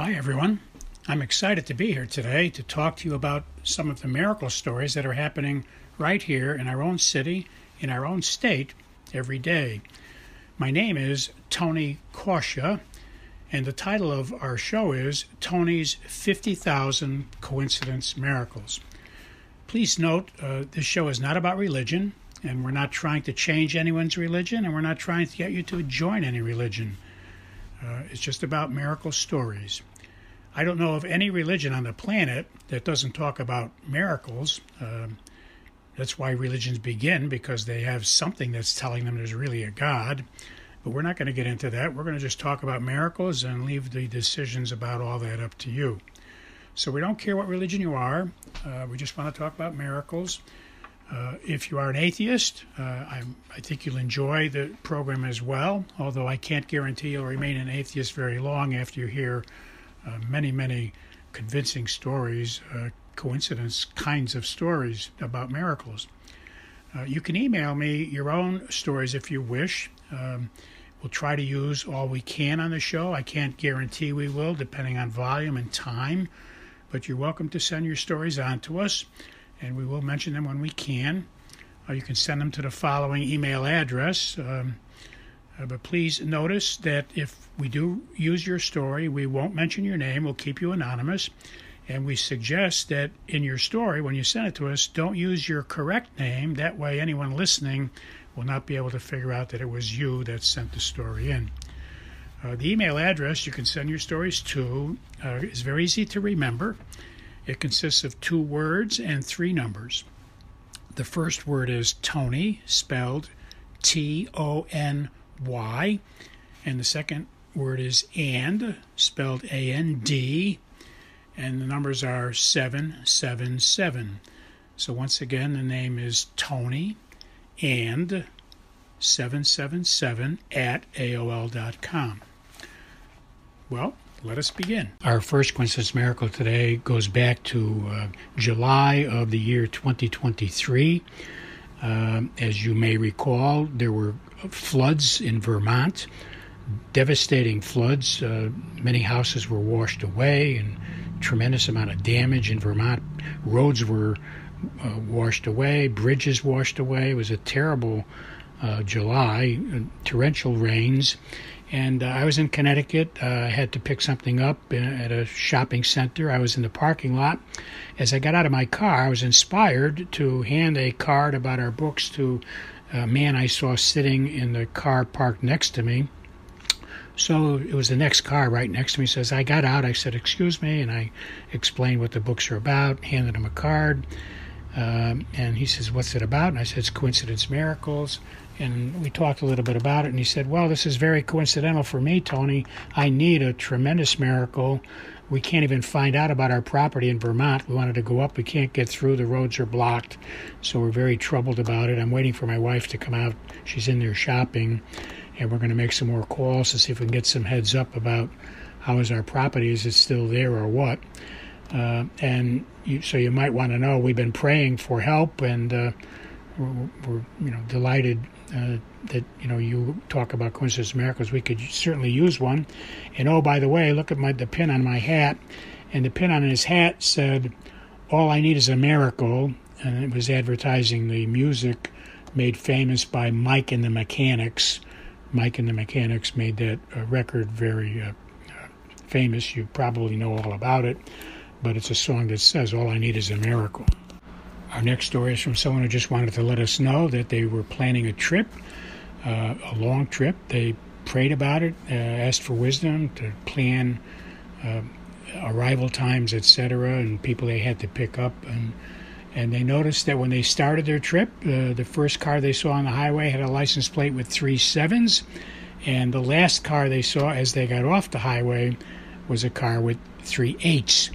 Hi everyone. I'm excited to be here today to talk to you about some of the miracle stories that are happening right here in our own city, in our own state, every day. My name is Tony Kausha, and the title of our show is Tony's 50,000 Coincidence Miracles. Please note, this show is not about religion, and we're not trying to change anyone's religion, and we're not trying to get you to join any religion. It's just about miracle stories. I don't know of any religion on the planet that doesn't talk about miracles. That's why religions begin, because they have something that's telling them there's really a God. But we're not going to get into that. We're going to just talk about miracles and leave the decisions about all that up to you. So we don't care what religion you are. We just want to talk about miracles. If you are an atheist, I think you'll enjoy the program as well, although I can't guarantee you'll remain an atheist very long after you hear many convincing stories, coincidence kinds of stories about miracles. You can email me your own stories if you wish. We'll try to use all we can on the show. I can't guarantee we will, depending on volume and time, but you're welcome to send your stories on to us, and we will mention them when we can. You can send them to the following email address. But please notice that if we do use your story, we won't mention your name. We'll keep you anonymous. And we suggest that in your story, when you send it to us, don't use your correct name. That way anyone listening will not be able to figure out that it was you that sent the story in. The email address you can send your stories to is very easy to remember. It consists of 2 words and 3 numbers. The first word is Tony, spelled Tony, and the second word is and, spelled A-N-D, and the numbers are 777. So once again, the name is Tony and 777 at AOL.com. Well, let us begin. Our first coincidence miracle today goes back to July of the year 2023. As you may recall, there were floods in Vermont, devastating floods. Many houses were washed away and tremendous amount of damage in Vermont. Roads were washed away, bridges washed away. It was a terrible July, torrential rains. And I was in Connecticut. I had to pick something up at a shopping center. I was in the parking lot. As I got out of my car, I was inspired to hand a card about our books to a man I saw sitting in the car parked next to me. So it was the next car right next to me. Says, I got out. I said, excuse me, and I explained what the books are about, handed him a card. And he says, what's it about? And I said, it's Coincidence Miracles. And we talked a little bit about it, and he said, well, this is very coincidental for me, Tony. I need a tremendous miracle. We can't even find out about our property in Vermont. We wanted to go up. We can't get through. The roads are blocked, so we're very troubled about it. I'm waiting for my wife to come out. She's in there shopping, and we're going to make some more calls to see if we can get some heads up about how is our property. Is it still there or what? So you might want to know, we've been praying for help, and we're delighted that you talk about coincidence miracles. We could certainly use one. And oh, by the way, look at the pin on my hat. And the pin on his hat said, all I need is a miracle. And it was advertising the music made famous by Mike and the Mechanics. Mike and the Mechanics made that record very famous. You probably know all about it. But it's a song that says, all I need is a miracle. Our next story is from someone who just wanted to let us know that they were planning a trip, a long trip. They prayed about it, asked for wisdom to plan arrival times, etc., and people they had to pick up. And they noticed that when they started their trip, the first car they saw on the highway had a license plate with 3 7s, and the last car they saw as they got off the highway was a car with 3 8s.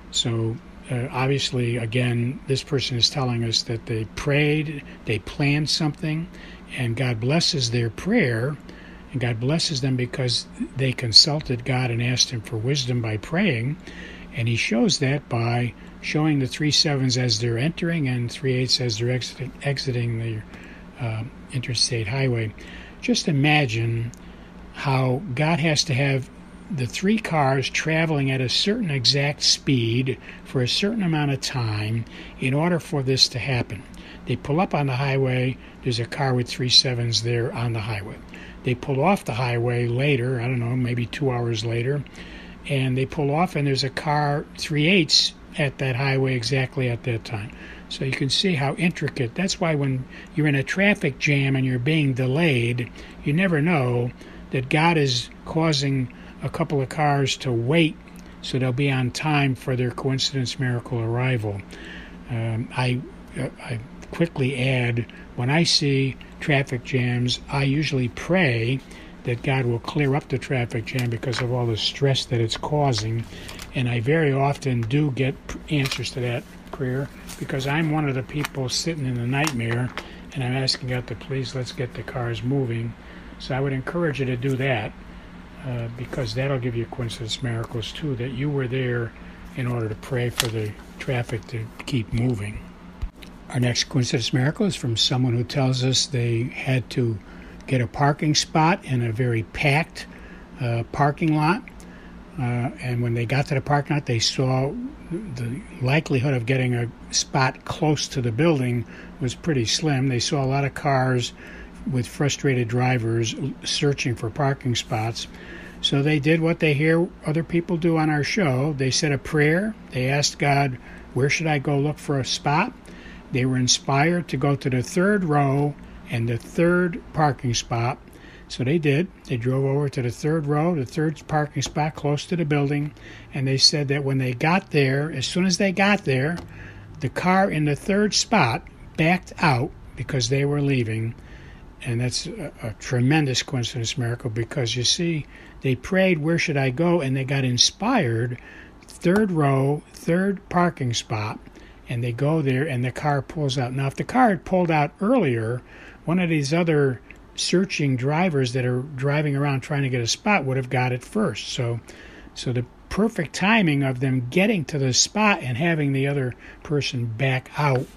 So obviously, again, this person is telling us that they prayed, they planned something, and God blesses their prayer, and God blesses them because they consulted God and asked Him for wisdom by praying, and He shows that by showing the 3 7s as they're entering and 3 8s as they're exiting the interstate highway. Just imagine how God has to have the three cars traveling at a certain exact speed for a certain amount of time in order for this to happen. They pull up on the highway. There's a car with 3.7s there on the highway. They pull off the highway later, I don't know, maybe 2 hours later, and they pull off, and there's a car 3.8s at that highway exactly at that time. So you can see how intricate. That's why when you're in a traffic jam and you're being delayed, you never know that God is causing a couple of cars to wait so they'll be on time for their coincidence miracle arrival. I quickly add, when I see traffic jams, I usually pray that God will clear up the traffic jam because of all the stress that it's causing. And I very often do get answers to that prayer because I'm one of the people sitting in the nightmare and I'm asking God to please let's get the cars moving. So I would encourage you to do that because that'll give you coincidence miracles too, that you were there in order to pray for the traffic to keep moving. Our next coincidence miracle is from someone who tells us they had to get a parking spot in a very packed parking lot. And when they got to the parking lot, they saw the likelihood of getting a spot close to the building was pretty slim. They saw a lot of cars with frustrated drivers searching for parking spots. So they did what they hear other people do on our show. They said a prayer. They asked God, where should I go look for a spot? They were inspired to go to the 3rd row and the 3rd parking spot. So they did. They drove over to the 3rd row, the 3rd parking spot close to the building, and they said that when they got there, as soon as they got there, the car in the 3rd spot backed out because they were leaving. And that's a tremendous coincidence miracle because, you see, they prayed, where should I go? And they got inspired, 3rd row, 3rd parking spot, and they go there and the car pulls out. Now, if the car had pulled out earlier, one of these other searching drivers that are driving around trying to get a spot would have got it first. So the perfect timing of them getting to the spot and having the other person back out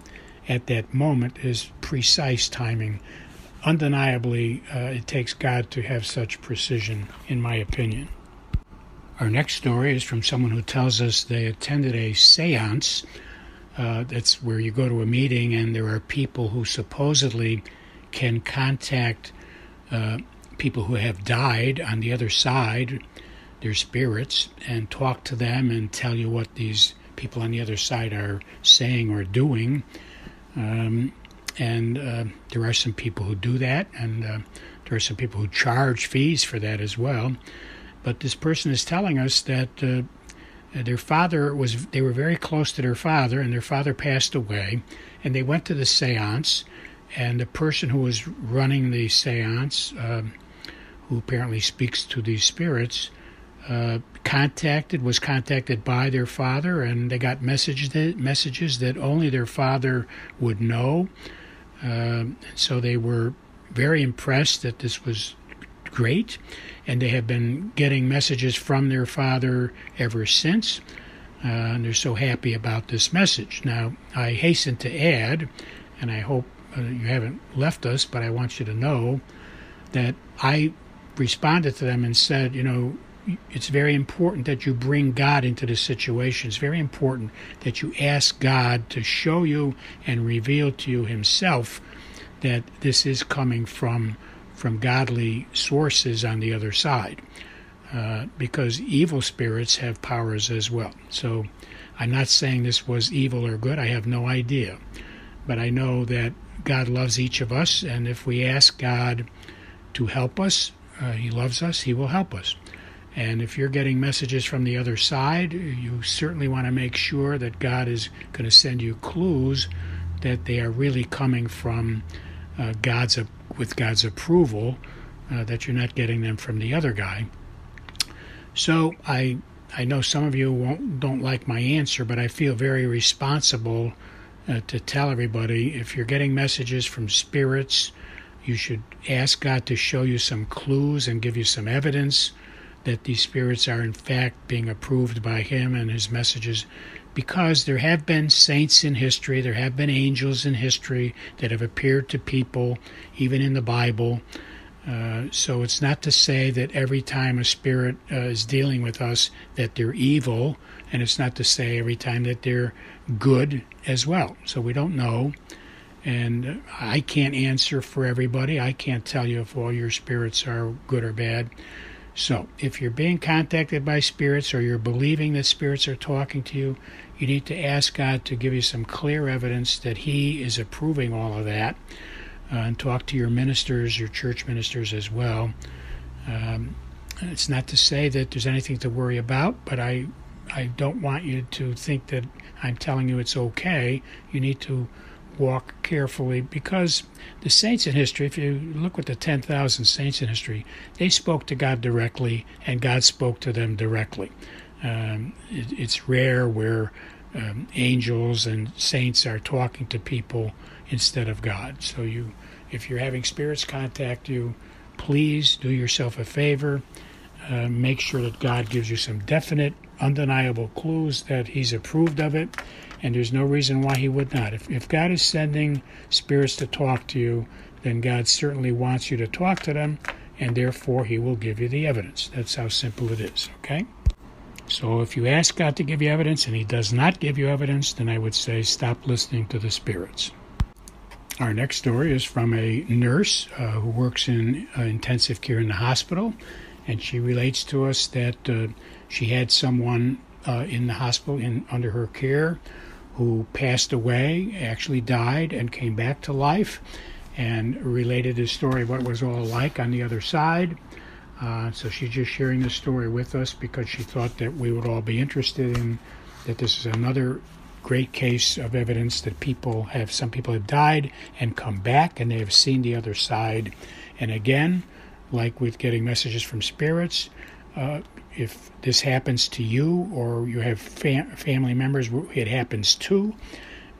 at that moment is precise timing. Undeniably, it takes God to have such precision, in my opinion. Our next story is from someone who tells us they attended a seance. That's where you go to a meeting and there are people who supposedly can contact people who have died on the other side, their spirits, and talk to them and tell you what these people on the other side are saying or doing. And there are some people who do that, and there are some people who charge fees for that as well. But this person is telling us that their father they were very close to their father, and their father passed away, and they went to the seance, and the person who was running the seance, who apparently speaks to these spirits, was contacted by their father, and they got messages that only their father would know. So they were very impressed that this was great, and they have been getting messages from their father ever since, and they're so happy about this message. Now, I hasten to add, and I hope you haven't left us, but I want you to know that I responded to them and said, it's very important that you bring God into the situation. It's very important that you ask God to show you and reveal to you himself that this is coming from godly sources on the other side, because evil spirits have powers as well. So I'm not saying this was evil or good. I have no idea. But I know that God loves each of us, and if we ask God to help us, he loves us, he will help us. And if you're getting messages from the other side, you certainly want to make sure that God is going to send you clues that they are really coming from with God's approval, that you're not getting them from the other guy. So I know some of you don't like my answer, but I feel very responsible to tell everybody, if you're getting messages from spirits, you should ask God to show you some clues and give you some evidence that these spirits are in fact being approved by him and his messages, because there have been saints in history, there have been angels in history that have appeared to people, even in the Bible, So it's not to say that every time a spirit is dealing with us that they're evil, and it's not to say every time that they're good as well. So we don't know, and I can't answer for everybody. I can't tell you if all your spirits are good or bad. So if you're being contacted by spirits or you're believing that spirits are talking to you, you need to ask God to give you some clear evidence that He is approving all of that. And talk to your ministers, your church ministers as well. It's not to say that there's anything to worry about, but I don't want you to think that I'm telling you it's okay. You need to walk carefully, because the saints in history, if you look at the 10,000 saints in history, they spoke to God directly, and God spoke to them directly. It's rare where angels and saints are talking to people instead of God. So if you're having spirits contact you, please do yourself a favor. Make sure that God gives you some definite, undeniable clues that He's approved of it, and there's no reason why He would not. If God is sending spirits to talk to you, then God certainly wants you to talk to them, and therefore He will give you the evidence. That's how simple it is, okay? So if you ask God to give you evidence and He does not give you evidence, then I would say stop listening to the spirits. Our next story is from a nurse who works in intensive care in the hospital, and she relates to us that she had someone in the hospital under her care who passed away, actually died, and came back to life, and related the story of what it was all like on the other side. So she's just sharing this story with us because she thought that we would all be interested in that. This is another great case of evidence that some people have died and come back, and they have seen the other side. And again, like with getting messages from spirits, if this happens to you or you have family members it happens to,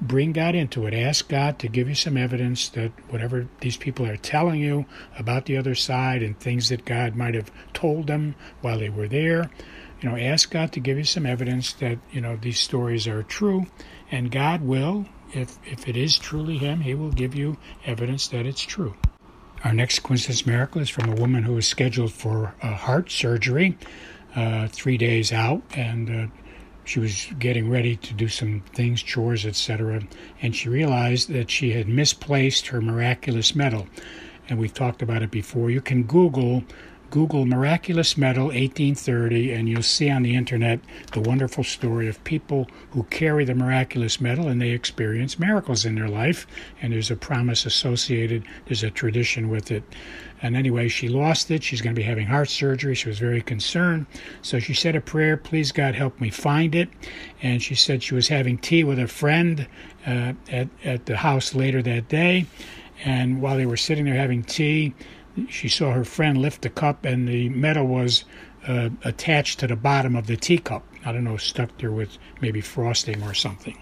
bring God into it. Ask God to give you some evidence that whatever these people are telling you about the other side and things that God might have told them while they were there, ask God to give you some evidence that, these stories are true, and God will, if it is truly Him, He will give you evidence that it's true. Our next coincidence miracle is from a woman who was scheduled for heart surgery 3 days out, and she was getting ready to do some things, chores, etc., and she realized that she had misplaced her Miraculous Medal. And we've talked about it before. You can Google Miraculous Medal 1830, and you'll see on the internet the wonderful story of people who carry the Miraculous Medal and they experience miracles in their life, and there's a promise associated, there's a tradition with it. And anyway, she lost it. She's going to be having heart surgery. She was very concerned. So she said a prayer, please God help me find it. And she said she was having tea with a friend at the house later that day, and while they were sitting there having tea, she saw her friend lift the cup, and the medal was attached to the bottom of the teacup. I don't know, stuck there with maybe frosting or something.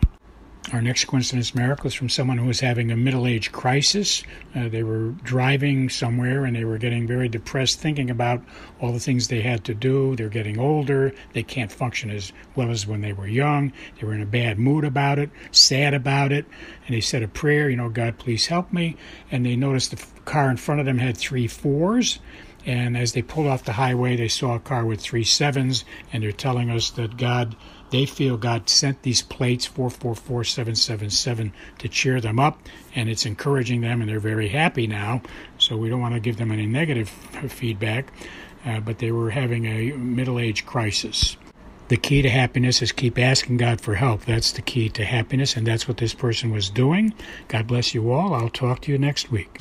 Our next coincidence miracle is from someone who was having a middle-age crisis. They were driving somewhere, and they were getting very depressed, thinking about all the things they had to do. They're getting older. They can't function as well as when they were young. They were in a bad mood about it, sad about it, and they said a prayer, God, please help me. And they noticed the car in front of them had 3 4s. And as they pulled off the highway, they saw a car with 3 7s, and they're telling us that they feel God sent these plates, 444777, to cheer them up, and it's encouraging them, and they're very happy now. So we don't want to give them any negative feedback, but they were having a middle-age crisis. The key to happiness is keep asking God for help. That's the key to happiness, and that's what this person was doing. God bless you all. I'll talk to you next week.